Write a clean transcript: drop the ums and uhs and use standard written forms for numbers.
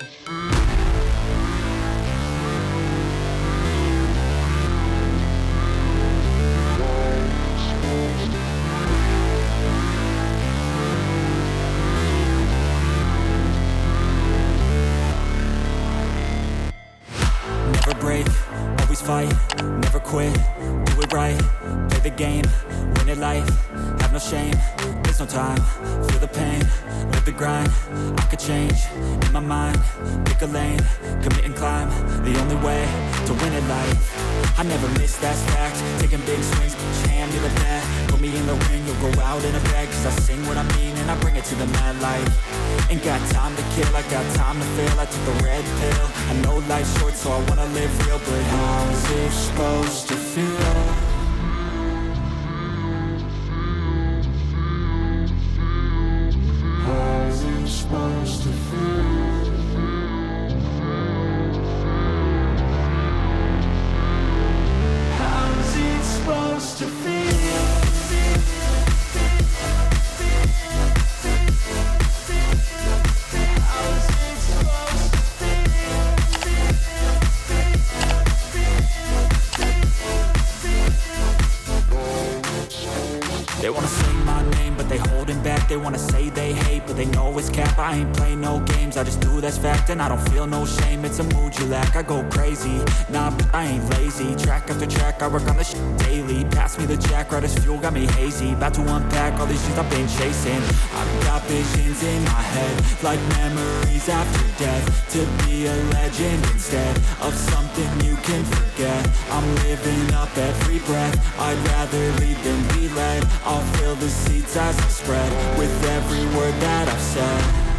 Never break, always fight, never quit, do it right, play the game, win it life, have no shame, there's no time, feel the pain, live the grind, I could change, in my mind, pick a lane, commit and climb, the only way to win at life. I never miss, that's fact, taking big swings, hand me the bat, put me in the ring, you'll go out in a bag, cause I sing what I mean and I bring it to the mad light. Ain't got time to kill, I got time to feel, I took the red pill, I know life's short so I wanna live real, but how's it supposed to feel? How's it supposed to feel? How's it supposed to feel? They wanna say my name, but they holding back. They wanna say they hate, but they know it's cap. I ain't play no games, I just do, that's fact. And I don't feel no shame, it's a mood you lack. I go crazy, nah, but I ain't lazy. Track after track, I work on this shit daily. Pass me the jack, right as fuel, got me hazy. About to unpack all these things I've been chasing. I've got visions in my head, like memories after death. To be a legend instead of something you can forget. I'm living up every breath, I'd rather lead than be led. I'll fill the seats as I spread with every word that I've said.